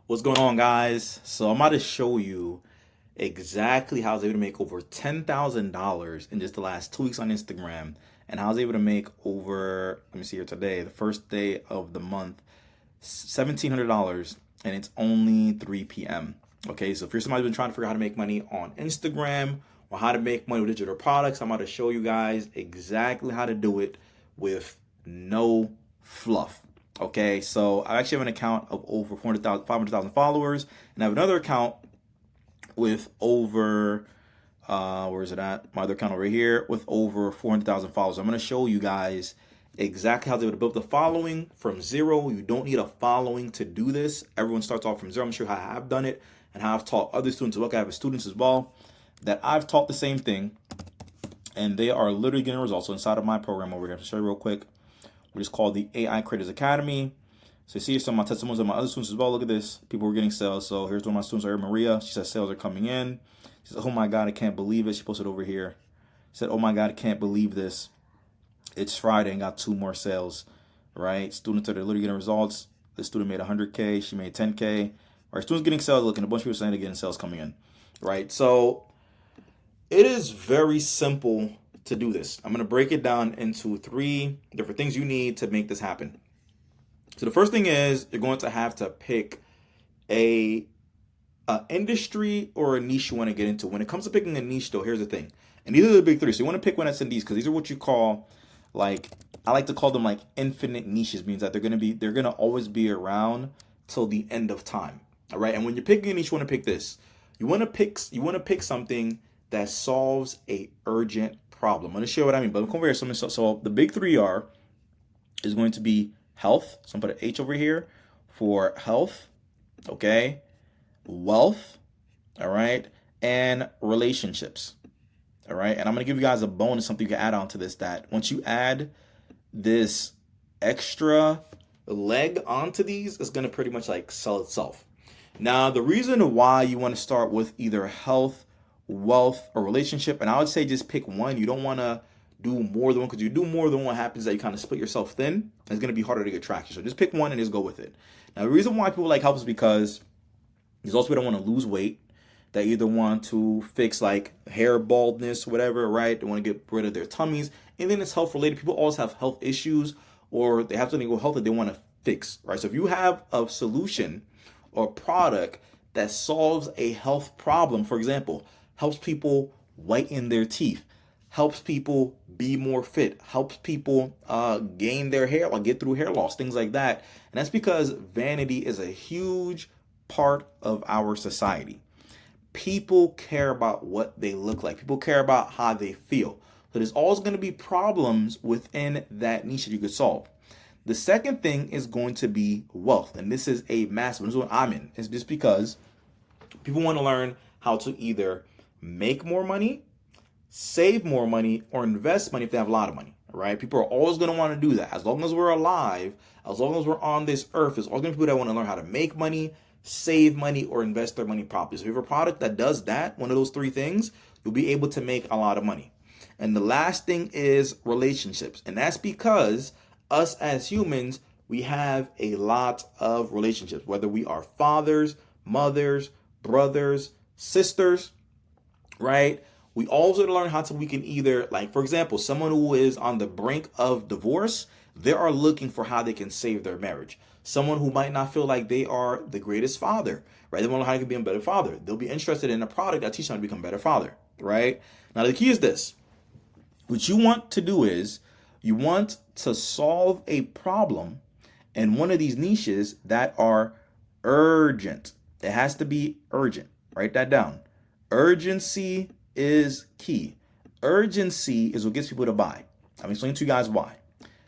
What's going on, guys? So I'm about to show you exactly how I was able to make over $10,000 in just the last 2 weeks on Instagram, and how I was able to make over, let me see here today, the first day of the month, $1,700, and it's only 3 p.m. Okay, so if you're somebody who's been trying to figure out how to make money on Instagram or how to make money with digital products, I'm about to show you guys exactly how to do it with no fluff. Okay, so I actually have an account of over 400,000, 500,000 followers, and I have another account with over, where is it at? My other account over here with over 400,000 followers. I'm going to show you guys exactly how they would build the following from zero. You don't need a following to do this. Everyone starts off from zero. I'm sure how I've done it and how I've taught other students. Look, I have students as well that I've taught the same thing, and they are literally getting results. So inside of my program over here, to show you real quick, which is called the AI Creators Academy. So you see some of my testimonies of my other students as well. Look at this. People were getting sales. So here's one of my students right here, Maria. She said sales are coming in. She said, oh my God, I can't believe it. She posted over here. She said, oh my God, I can't believe this. It's Friday and got 2 more sales, right? Students that are literally getting results. This student made 100K. She made 10K. Right? Students getting sales. Looking, a bunch of people saying they're getting sales coming in, right? So it is very simple to do this. I'm going to break it down into 3 different things you need to make this happen. So the first thing is you're going to have to pick a industry or a niche you want to get into. When it comes to picking a niche, though, here's the thing. And these are the big 3. So you want to pick one that's in these, because these are what you call, like, I like to call them like infinite niches. Means that they're gonna always be around till the end of time. All right. And when you're picking a niche, you want to pick this. You want to pick something that solves a urgent problem. I'm going to show you what I mean. But come over here. So the big 3 is going to be health. So I'm going to put an H over here for health. Okay. Wealth. All right. And relationships. All right. And I'm going to give you guys a bonus, something you can add on to this, that once you add this extra leg onto these, it's going to pretty much like sell itself. Now, the reason why you want to start with either health, wealth, or relationship, and I would say just pick one. You don't want to do more than one, because you do more than one, happens that you kind of split yourself thin. It's going to be harder to get traction. So just pick one and just go with it. Now, the reason why people like health is because there's also people that want to lose weight. They either want to fix like hair baldness, whatever, right? They want to get rid of their tummies. And then it's health related. People always have health issues, or they have something with health that they want to fix, right? So if you have a solution or product that solves a health problem, for example, helps people whiten their teeth, helps people be more fit, helps people gain their hair, like get through hair loss, things like that. And that's because vanity is a huge part of our society. People care about what they look like. People care about how they feel. So there's always going to be problems within that niche that you could solve. The second thing is going to be wealth. And this is a massive, this is what I'm in. It's just because people want to learn how to either make more money, save more money, or invest money if they have a lot of money, right? People are always going to want to do that. As long as we're alive, as long as we're on this earth, there's always going to be people that want to learn how to make money, save money, or invest their money properly. So if you have a product that does that, one of those 3 things, you'll be able to make a lot of money. And the last thing is relationships. And that's because us as humans, we have a lot of relationships, whether we are fathers, mothers, brothers, sisters, right? We also learn how to, we can either, like, for example, someone who is on the brink of divorce, they are looking for how they can save their marriage. Someone who might not feel like they are the greatest father, right? They want to know how they can be a better father. They'll be interested in a product that teaches them how to become a better father, right? Now, the key is this. What you want to do is you want to solve a problem in one of these niches that are urgent. It has to be urgent. Write that down. Urgency is key. Urgency is what gets people to buy. I'm explaining to you guys why.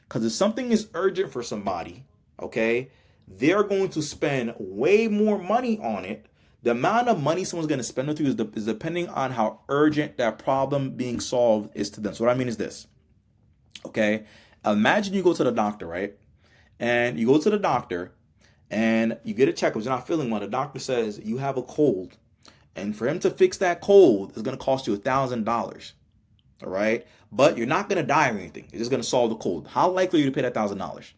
Because if something is urgent for somebody, okay, they're going to spend way more money on it. The amount of money someone's going to spend with you is depending on how urgent that problem being solved is to them. So what I mean is this, okay? Imagine you go to the doctor, right? And you go to the doctor and you get a checkup. You're not feeling well. The doctor says you have a cold. And for him to fix that cold is going to cost you $1,000. All right? But you're not going to die or anything. It's just going to solve the cold. How likely are you to pay that $1,000?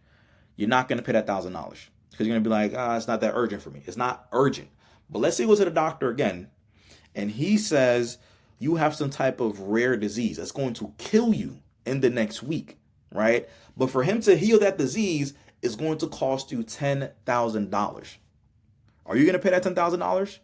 You're not going to pay that $1,000. because you're gonna be like, it's not that urgent for me. It's not urgent. But let's say you go to the doctor again, and he says you have some type of rare disease that's going to kill you in the next week, right? But for him to heal that disease is going to cost you $10,000. Are you gonna pay that $10,000?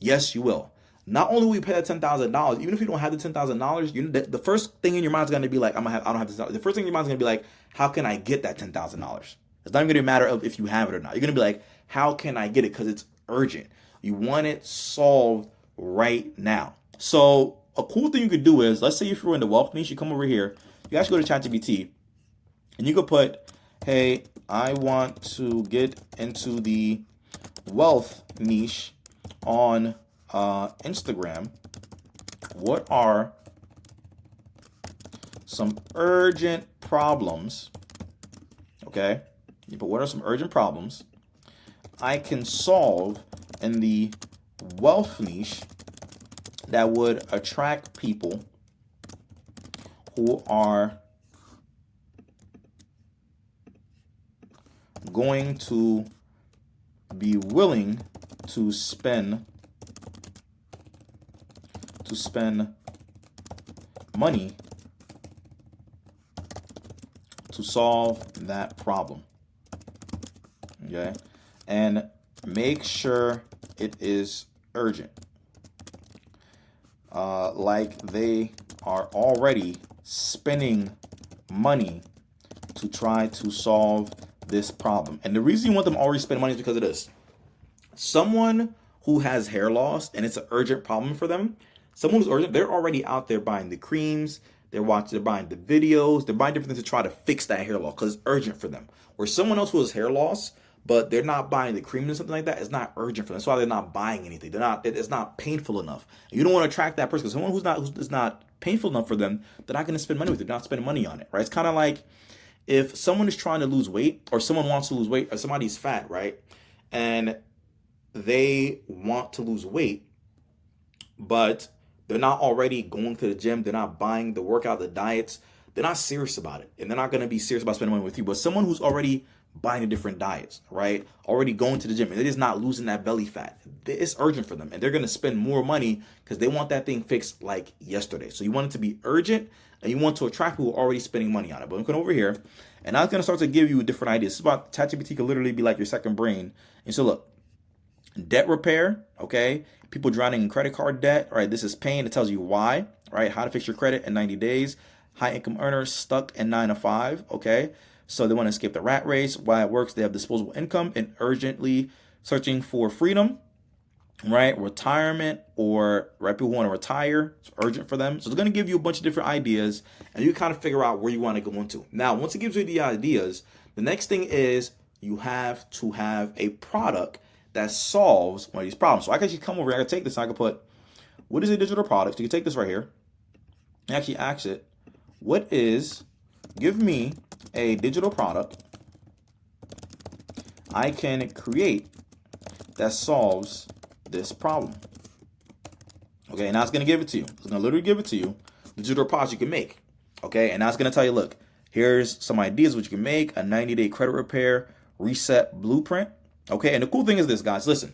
Yes, you will. Not only will you pay that $10,000, even if you don't have the $10,000, the first thing in your mind is gonna be like, I don't have this. The first thing in your mind is gonna be like, how can I get that $10,000? It's not even gonna matter of if you have it or not. You're gonna be like, how can I get it? Because it's urgent. You want it solved right now. So a cool thing you could do is, let's say if you're in the wealth niche, you come over here, you actually go to ChatGPT, and you could put, hey, I want to get into the wealth niche on Instagram. What are some urgent problems? Okay, but what are some urgent problems I can solve in the wealth niche that would attract people who are going to be willing to spend money to solve that problem. Okay, and make sure it is urgent, like they are already spending money to try to solve this problem. And the reason you want them already spend money is because of this. Someone who has hair loss and it's an urgent problem for them, someone who's urgent, they're already out there buying the creams, they're buying the videos, they're buying different things to try to fix that hair loss because it's urgent for them. Where someone else who has hair loss, but they're not buying the cream and something like that, it's not urgent for them. That's why they're not buying anything. It's not painful enough. You don't want to attract that person, because someone who's not painful enough for them, they're not going to spend money with it. They're not spending money on it, right? It's kind of like if someone is trying to lose weight, or someone wants to lose weight, or somebody's fat, right? And they want to lose weight, but they're not already going to the gym, they're not buying the workout, the diets, they're not serious about it, and they're not going to be serious about spending money with you. But someone who's already buying the different diets, right, already going to the gym, and they're just not losing that belly fat, it's urgent for them, and they're going to spend more money because they want that thing fixed like yesterday. So you want it to be urgent, and you want to attract people who are already spending money on it. But I'm going over here, and I'm going to start to give you different ideas. It's about ChatGPT could literally be like your second brain. And so look, debt repair, okay? People drowning in credit card debt, right? This is pain. It tells you why, right? How to fix your credit in 90 days. High income earners stuck in 9 to 5, okay? So they want to escape the rat race. Why it works, they have disposable income and urgently searching for freedom, right? Retirement, or right, people want to retire. It's urgent for them. So it's going to give you a bunch of different ideas, and you kind of figure out where you want to go into. Now, once it gives you the ideas, the next thing is you have to have a product that solves one of these problems. So I can actually come over here, I can take this, and I can put, what is a digital product? So you can take this right here and actually ask it, give me a digital product I can create that solves this problem. Okay, and now it's going to give it to you. It's going to literally give it to you, the digital products you can make. Okay, and now it's going to tell you, look, here's some ideas what you can make, a 90-day credit repair reset blueprint. Okay, and the cool thing is this, guys, listen,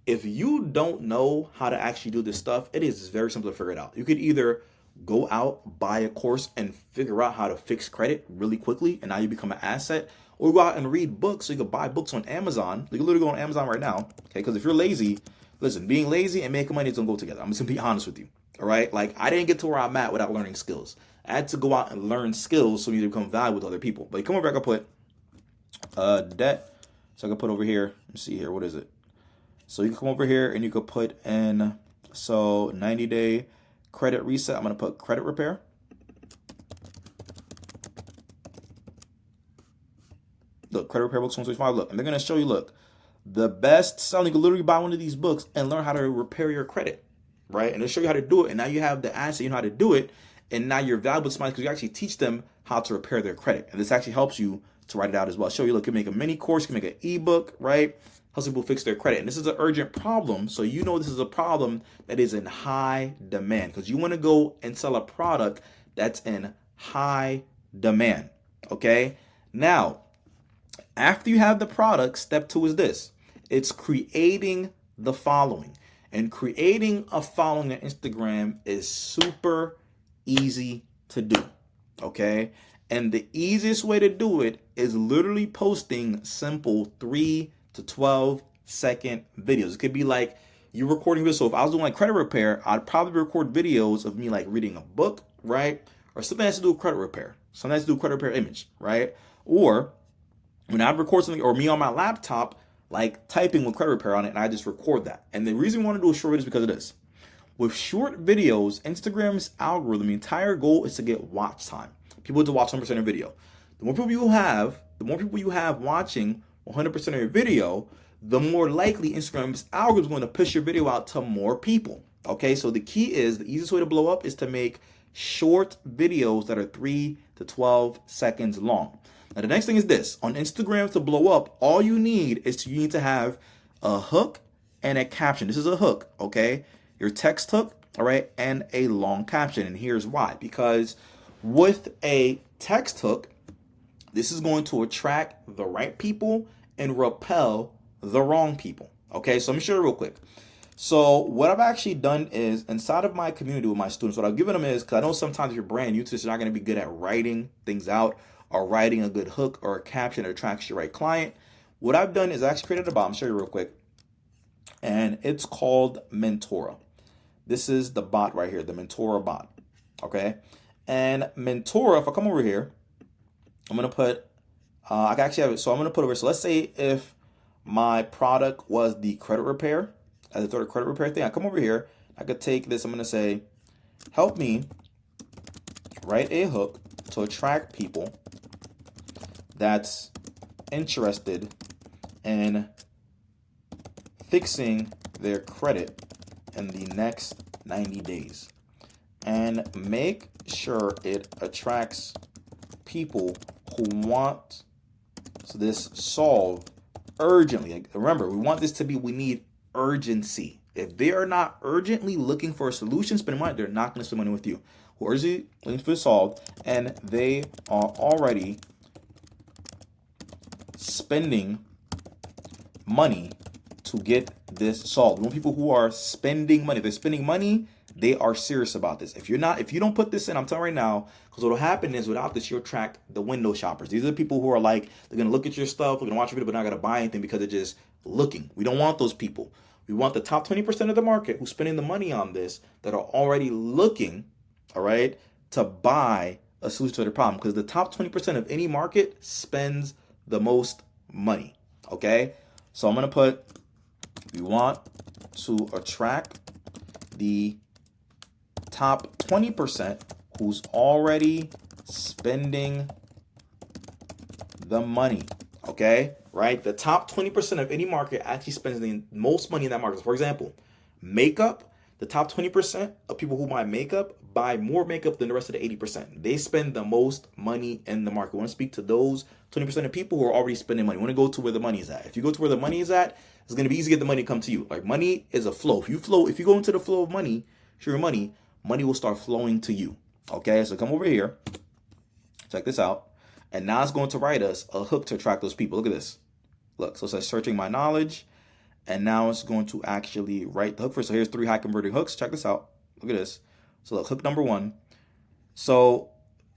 if you don't know how to actually do this stuff, it is very simple to figure it out. You could either go out, buy a course, and figure out how to fix credit really quickly, and now you become an asset, or go out and read books. So you could buy books on Amazon. You can literally go on Amazon right now, okay? Because if you're lazy, listen, being lazy and making money is gonna go together. I'm just gonna be honest with you, all right? Like, I didn't get to where I'm at without learning skills. I had to go out and learn skills so you become valuable to other people. But you come over, I can put debt. So I can put over here, let me see here, what is it? So you can come over here and you could put in, so 90-day credit reset. I'm going to put credit repair. Look, credit repair books 125. Look, and they're going to show you, look, the best selling. You can literally buy one of these books and learn how to repair your credit, right? And they'll show you how to do it. And now you have the asset, you know how to do it. And now you're valuable to somebody because you actually teach them how to repair their credit. And this actually helps you to write it out as well. I'll show you, look, you can make a mini course, you can make an ebook, right? Helps people fix their credit. And this is an urgent problem. So you know this is a problem that is in high demand, because you want to go and sell a product that's in high demand. Okay. Now, After you have the product, step two is this. It's creating the following. And creating a following on Instagram is super easy to do. Okay? And the easiest way to do it is literally posting simple 3 to 12-second videos. It could be like you recording this. So if I was doing like credit repair, I'd probably record videos of me like reading a book, right? Or something that has to do with credit repair. Something that has to do with credit repair image, right? Or when I record something, or me on my laptop, like typing with credit repair on it, and I just record that. And the reason we want to do a short video is because of this. With short videos, Instagram's algorithm, the entire goal is to get watch time. People to watch 100% of your video. The more people you have watching 100% of your video, the more likely Instagram's algorithm is going to push your video out to more people. Okay, so the key is, the easiest way to blow up is to make short videos that are 3 to 12 seconds long. Now, the next thing is this. On Instagram, to blow up, all you need to have a hook and a caption. This is a hook, okay? Your text hook, all right, and a long caption. And here's why. Because with a text hook, this is going to attract the right people and repel the wrong people. Okay, so let me show you real quick. So what I've actually done is, inside of my community with my students, what I've given them is, because I know sometimes if you're brand new to this, you're not going to be good at writing things out or writing a good hook or a caption that attracts your right client. What I've done is I actually created a bot. I'll show you real quick. And it's called Mentora. This is the bot right here, the Mentora bot. Okay. And Mentora, if I come over here, I'm going to put, I can actually have it. So I'm going to put over, so let's say if my product was the credit repair, as a third credit repair thing, I come over here, I could take this, I'm going to say, help me write a hook to attract people that's interested in fixing their credit in the next 90 days. And make sure it attracts people who want this solved urgently. Like, remember, we want this to be, we need urgency. If they are not urgently looking for a solution, spending money, they're not going to spend money with you. Who are urgently looking for it solved, and they are already spending money to get this solved. We want people who are spending money. If they're spending money, they are serious about this. If you don't put this in, I'm telling you right now, because what will happen is without this, you'll attract the window shoppers. These are the people who are like, they're going to look at your stuff, they're going to watch your video, but not going to buy anything because they're just looking. We don't want those people. We want the top 20% of the market who's spending the money on this that are already looking, all right, to buy a solution to their problem. Because the top 20% of any market spends the most money, okay? So I'm going to put, we want to attract the top 20% who's already spending the money, okay? Right? The top 20% of any market actually spends the most money in that market. For example, makeup, the top 20% of people who buy makeup buy more makeup than the rest of the 80%. They spend the most money in the market. We want to speak to those 20% of people who are already spending money. We want to go to where the money is at. If you go to where the money is at, it's going to be easy to get the money to come to you. Like, money is a flow. If you go into the flow of money, share your money will start flowing to you. Okay, so come over here. Check this out. And now it's going to write us a hook to attract those people. Look at this. Look, so it says searching my knowledge. And now it's going to actually write the hook for. So here's 3 high converting hooks. Check this out. Look at this. So look, hook number 1. So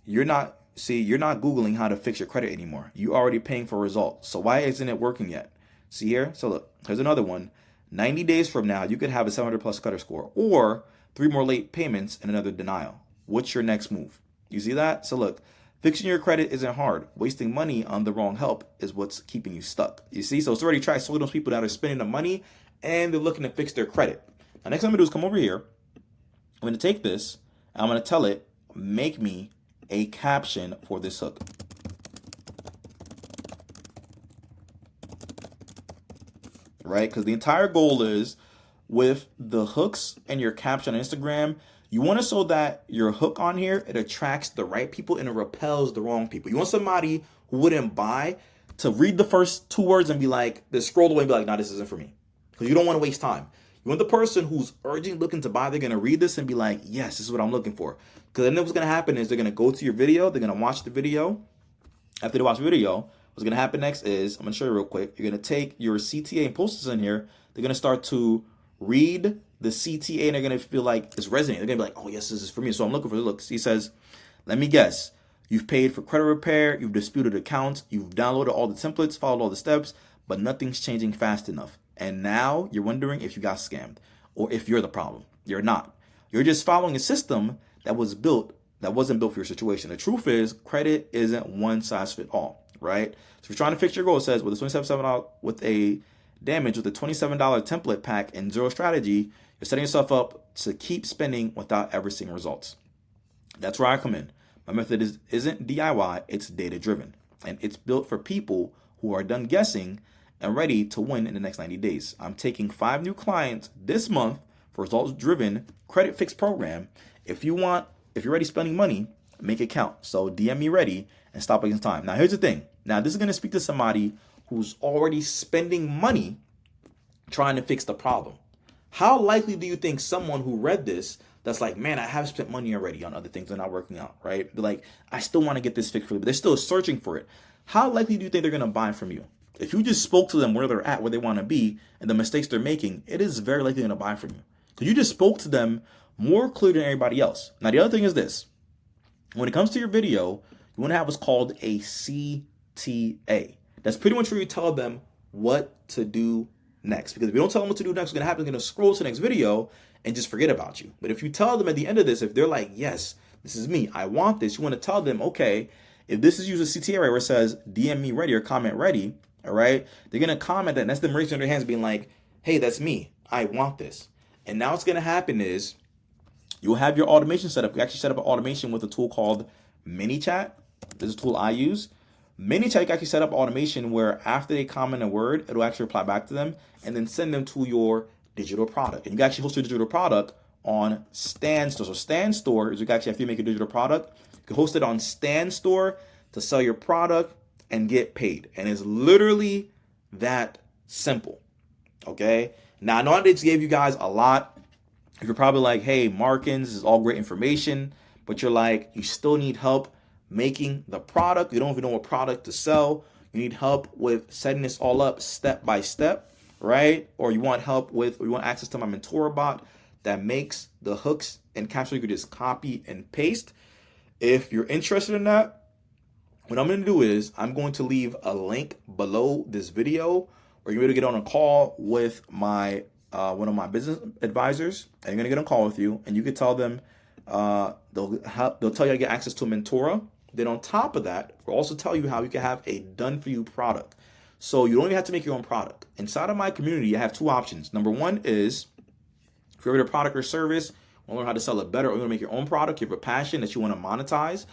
you're not Googling how to fix your credit anymore. You already paying for results. So why isn't it working yet? See here? So look, here's another one. 90 days from now, you could have a 700 plus credit score, or 3 more late payments and another denial. What's your next move? You see that? So look, fixing your credit isn't hard. Wasting money on the wrong help is what's keeping you stuck. You see? So it's already tried to those people that are spending the money and they're looking to fix their credit. Now, next thing I'm going to do is come over here. I'm going to take this and I'm going to tell it, make me a caption for this hook. Right? Because the entire goal is with the hooks and your caption on Instagram, you want to show that your hook on here, it attracts the right people and it repels the wrong people. You want somebody who wouldn't buy to read the first 2 words and be like, they scroll away and be like, nah, this isn't for me. Because you don't want to waste time. You want the person who's urgently looking to buy, they're going to read this and be like, yes, this is what I'm looking for. Because then what's going to happen is they're going to go to your video, they're going to watch the video. After they watch the video, What's going to happen next is, I'm going to show you real quick. You're going to take your CTA and post this in here. They're going to start to read the CTA and they're going to feel like it's resonating. They're going to be like, oh, yes, this is for me. So I'm looking for the looks. He says, let me guess. You've paid for credit repair. You've disputed accounts. You've downloaded all the templates, followed all the steps, but nothing's changing fast enough. And now you're wondering if you got scammed or if you're the problem. You're not. You're just following a system that wasn't built for your situation. The truth is, credit isn't one size fit all, right? So if you're trying to fix your goal, it says with a $27 with a $27 template pack and zero strategy, you're setting yourself up to keep spending without ever seeing results. That's where I come in. My method isn't DIY, it's data driven. And it's built for people who are done guessing and ready to win in the next 90 days. I'm taking 5 new clients this month for results driven credit fix program. If you're ready spending money, make it count. So DM me ready and stop wasting time. Now here's the thing. Now this is going to speak to somebody who's already spending money trying to fix the problem. How likely do you think someone who read this that's like, man, I have spent money already on other things that are not working out, right? They're like, I still want to get this fixed for you, but they're still searching for it. How likely do you think they're going to buy from you? If you just spoke to them where they're at, where they want to be, and the mistakes they're making, it is very likely going to buy from you. Because you just spoke to them more clearly than everybody else. Now, the other thing is this. When it comes to your video, you want to have what's called a CTA. That's pretty much where you tell them what to do next. Because if you don't tell them what to do next, what's going to happen is they're going to scroll to the next video and just forget about you. But if you tell them at the end of this, if they're like, yes, this is me, I want this, you want to tell them, okay, if this is user CTA right where it says DM me ready or comment ready, all right, they're going to comment that, and that's them raising their hands being like, hey, that's me, I want this. And now what's going to happen is you'll have your automation set up. You actually set up an automation with a tool called ManyChat. This is a tool I use. ManyChat, you can actually set up automation where after they comment a word, it'll actually reply back to them and then send them to your digital product. And you can actually host your digital product on Stan Store. So Stan Store is you can actually, after you make a digital product, you can host it on Stan Store to sell your product and get paid. And it's literally that simple. Okay. Now I know I just gave you guys a lot. If you're probably like, hey, Markins, this is all great information, but you're like, you still need help making the product. You don't even know what product to sell. You need help with setting this all up step by step, right? Or you want access to my mentor bot that makes the hooks and captions you could just copy and paste. If you're interested in that, what I'm going to do is I'm going to leave a link below this video where you're going to get on a call with my one of my business advisors, and you're going to get on a call with you, and you can tell them they'll tell you how to get access to a Mentora. Then on top of that, we'll also tell you how you can have a done-for-you product. So you don't even have to make your own product. Inside of my community, I have 2 options. Number 1 is if you're a product or service, want to learn how to sell it better, or you want to make your own product, you have a passion that you want to monetize,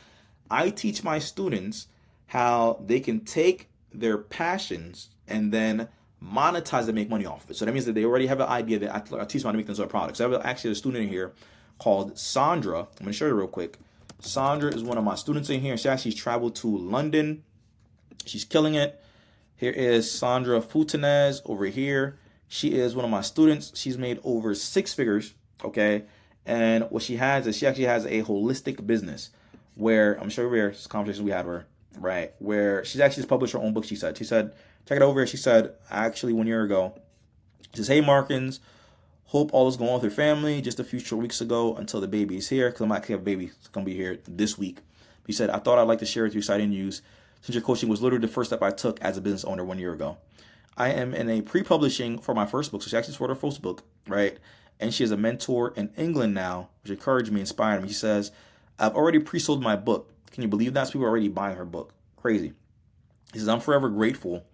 I teach my students how they can take their passions and then monetize and make money off of it. So that means that they already have an idea that I teach them how to make themselves products. So I have actually a student in here called Sandra. I'm going to show you real quick. Sandra is one of my students in here. She actually traveled to London. She's killing it. Here is Sandra Futanez over here. She is one of my students. She's made over 6 figures, okay? And what she has is she actually has a holistic business where, I'm sure we're this conversation we had with her, right? Where she's actually just published her own book, she said, check it over here. She said, actually 1 year ago, she says, hey, Markins, hope all is going well with your family. Just a few short weeks ago until the baby is here, because I'm actually have a baby. It's going to be here this week. He said, I thought I'd like to share with you exciting news since your coaching was literally the first step I took as a business owner 1 year ago. I am in a pre-publishing for my first book. So she actually wrote her first book, right? And she is a mentor in England now, which encouraged me, inspired me. She says, I've already pre-sold my book. Can you believe that? So people are already buying her book. Crazy. He says, I'm forever grateful.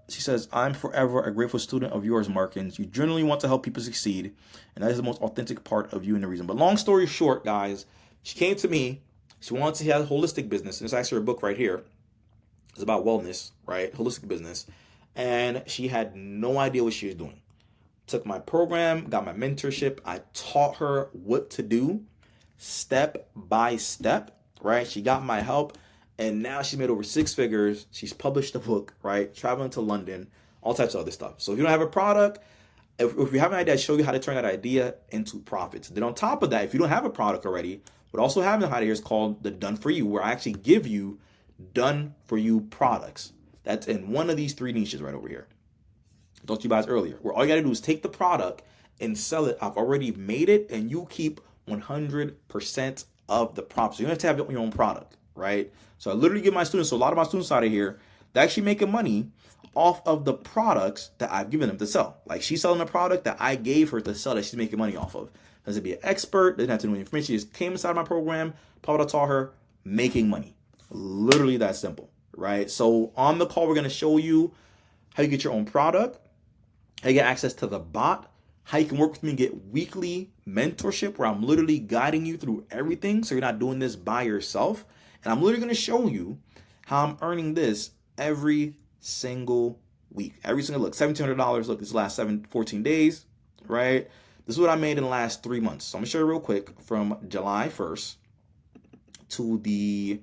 She says, I'm forever a grateful student of yours, Markins. You genuinely want to help people succeed, and that is the most authentic part of you and the reason. But long story short, guys, she came to me. She wanted to have a holistic business. And it's actually her book right here. It's about wellness, right? Holistic business. And she had no idea what she was doing. Took my program, got my mentorship. I taught her what to do step by step, right? She got my help. And now she's made over 6 figures. She's published a book, right? Traveling to London, all types of other stuff. So if you don't have a product, if you have an idea, I show you how to turn that idea into profits. Then on top of that, if you don't have a product already, what also happens out here is called the Done For You, where I actually give you done for you products. That's in one of these three niches right over here. I told you guys earlier, where all you gotta do is take the product and sell it. I've already made it, and you keep 100% of the profit. So you don't have to have your own product, right? So I literally give my students, so a lot of my students out of here, they're actually making money off of the products that I've given them to sell. Like she's selling a product that I gave her to sell that she's making money off of. Doesn't be an expert, doesn't have to know information. She just came inside my program, what I taught her, making money. Literally that simple, right? So on the call, we're gonna show you how you get your own product, how you get access to the bot, how you can work with me and get weekly mentorship where I'm literally guiding you through everything so you're not doing this by yourself. And I'm literally going to show you how I'm earning this every single week. Every single look, $1,700. Look, this last 14 days, right? This is what I made in the last 3 months. So I'm going to show you real quick from July 1st to the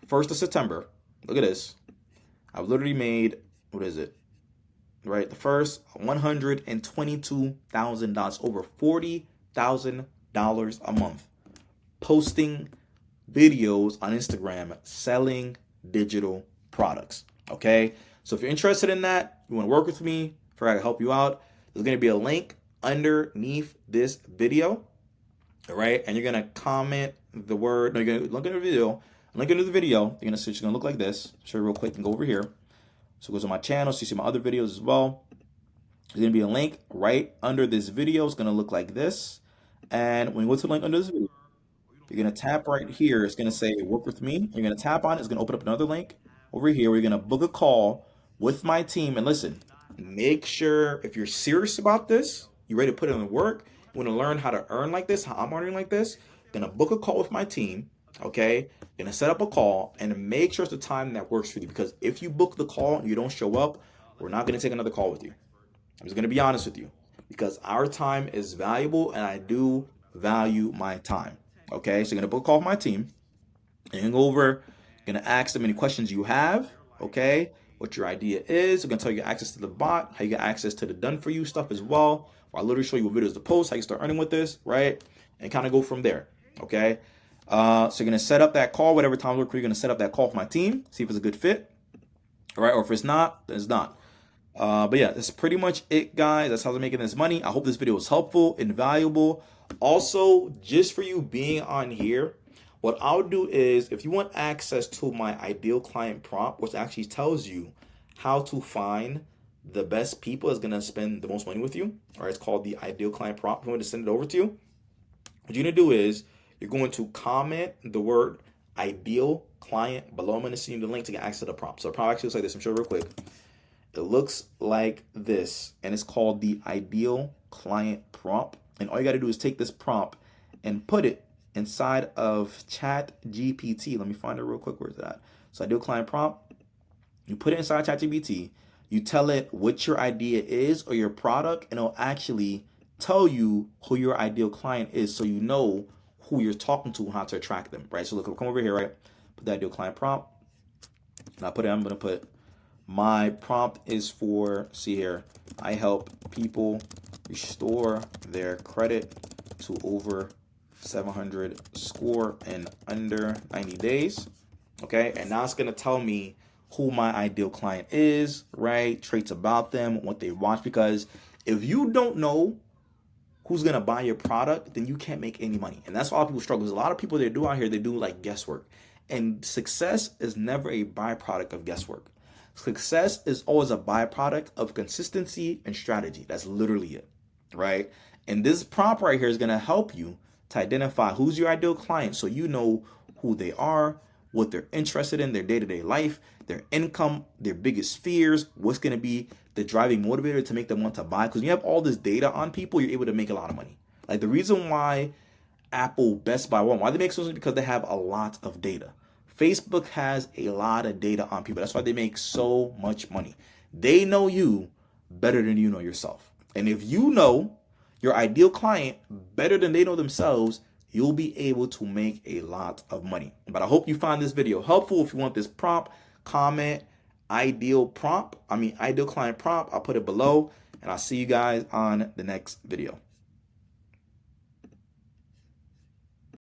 1st of September. Look at this. I've literally made, what is it? Right, the first $122,000, over $40,000 a month, posting videos on Instagram, selling digital products. Okay, so if you're interested in that, you want to work with me, I can help you out. There's going to be a link underneath this video. All right, and you're going to comment the word. No, you're going to look at the video. Link into the video. You're going to see it's going to look like this. Show you real quick and go over here. So it goes on my channel, so you see my other videos as well. There's going to be a link right under this video. It's going to look like this. And when you go to the link under this video, you're going to tap right here. It's going to say work with me. You're going to tap on it. It's going to open up another link over here where you're going to book a call with my team. And listen, make sure if you're serious about this, you're ready to put in the work, you want to learn how to earn like this, how I'm earning like this, you're going to book a call with my team. Okay, you're gonna set up a call and make sure it's the time that works for you, because if you book the call and you don't show up, we're not gonna take another call with you. I'm just gonna be honest with you, because our time is valuable and I do value my time. Okay, so you're gonna book a call with my team and you can go over, you're gonna ask them any questions you have, okay, what your idea is. We're gonna tell you access to the bot, how you get access to the done for you stuff as well. I'll literally show you what videos to post, how you start earning with this, right? And kind of go from there, okay? So you're going to set up that call, whatever time works for you. You're going to set up that call with my team, see if it's a good fit. All right. Or if it's not, then it's not. But yeah, that's pretty much it, guys. That's how they're making this money. I hope this video was helpful and valuable. Also, just for you being on here, what I'll do is if you want access to my ideal client prompt, which actually tells you how to find the best people that's going to spend the most money with you. All right. It's called the ideal client prompt. I'm going to send it over to you. What you're going to do is, you're going to comment the word ideal client below. I'm going to send you the link to get access to the prompt. So the prompt actually looks like this. I'm sure real quick. It looks like this, and it's called the ideal client prompt. And all you got to do is take this prompt and put it inside of Chat GPT. Let me find it real quick. Where's that? So ideal client prompt. You put it inside Chat GPT. You tell it what your idea is or your product, and it'll actually tell you who your ideal client is, so you know who you're talking to and how to attract them, right? So look, come over here, right? Put that ideal client prompt. And I'm going to put my prompt is for, see here, I help people restore their credit to over 700 score in under 90 days. Okay, and now it's going to tell me who my ideal client is, right? Traits about them, what they watch, because if you don't know who's going to buy your product, then you can't make any money. And that's why a lot of people struggle. There's a lot of people that do out here, they do like guesswork. And success is never a byproduct of guesswork. Success is always a byproduct of consistency and strategy. That's literally it, right? And this prompt right here is going to help you to identify who's your ideal client, so you know who they are, what they're interested in, their day-to-day life, their income, their biggest fears, what's going to be the driving motivator to make them want to buy. Because when you have all this data on people, you're able to make a lot of money. Like the reason why Apple, Best Buy, Walmart, why they make so much is because they have a lot of data. Facebook has a lot of data on people. That's why they make so much money. They know you better than you know yourself. And if you know your ideal client better than they know themselves, you'll be able to make a lot of money. But I hope you find this video helpful. If you want this prompt, comment ideal client prompt. I'll put it below, and I'll see you guys on the next video.